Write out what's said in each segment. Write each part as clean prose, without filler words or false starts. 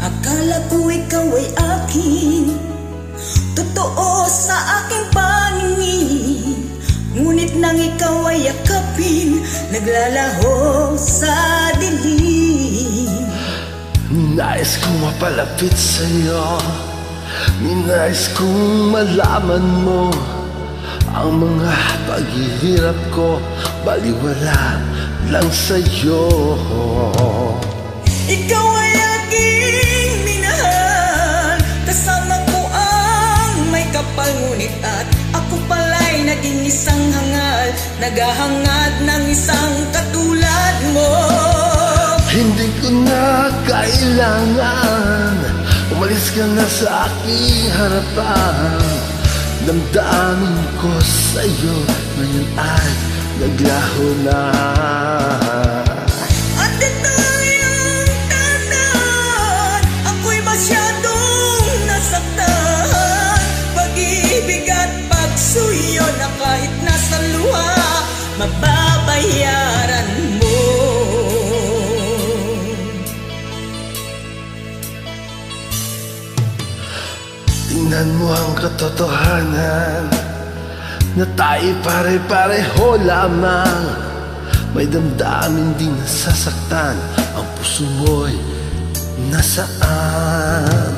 Akala ko ikaw ay akin, totoo sa aking paningin. Ngunit nang ikaw ay yakapin, naglalaho sa dilim. Nais kong mapalapit sa'yo, nais kong malaman mo ang mga paghihirap ko, baliwala lang sa'yo. Ikaw ay aking minahal, kasama ko ang may kapal. Ngunit at ako pala'y naging isang hangal, naghahangad ng isang katulad mo. Hindi ko na kailangan, umalis ka na sa aking harapan. Damdamin ko sa'yo ngayon ay naglaho na. At ito yung tanan, ako'y masyadong nasaktan. Pag-ibig at pagsuyo na kahit nasa luha, mababayaran mo. Tingnan mo ang katotohanan na tayo pare-pareho lamang. May damdamin din nasasaktan, ang puso mo'y nasaan?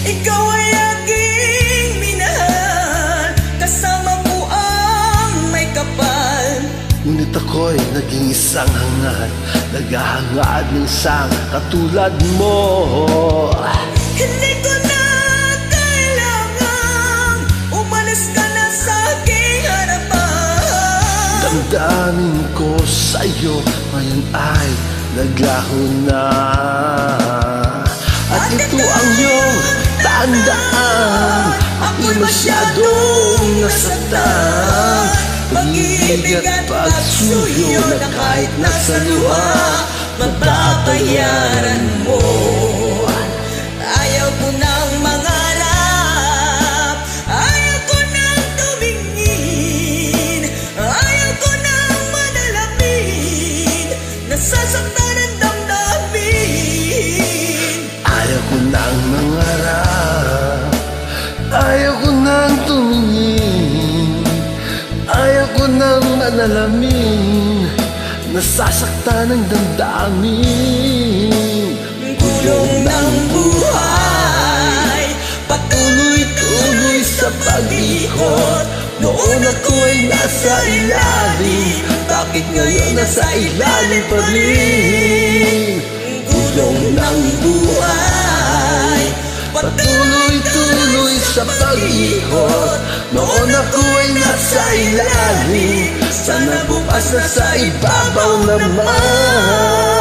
Ikaw ay aking minahal, kasama ko ang may kapal. Ngunit ako'y naging isang hangad, naghahangad ng isang katulad mo. Hindi ko na kailangan, umalis ka na sa aking harapan. Damdamin ko sa'yo ngayon ay naglaho na. At ito ang iyong tandaan, ako'y masyadong nasaktan. Pag-ibig at pagsuyo na kahit nasa luha, mababayaran mo. Ayaw ko nang mangarap, ayaw ko nang tumingin, ayaw ko nang manalapin, nasasaktan ang damdamin. Ayaw ko nang mangarap, ayaw ko nang tumingin, ayaw ko nang manalamin, nasasaktan ang damdamin. Gulong ng buhay, patuloy-tuloy sa pag-ikot. Noon ako ay nasa ilalim, bakit ngayon nasa ilalim pa rin? Gulong ng buhay, Patuloy-tuloy sa pag-ikot. Noon ako ay nasa ilalim, sana bukas na sa ibabaw naman.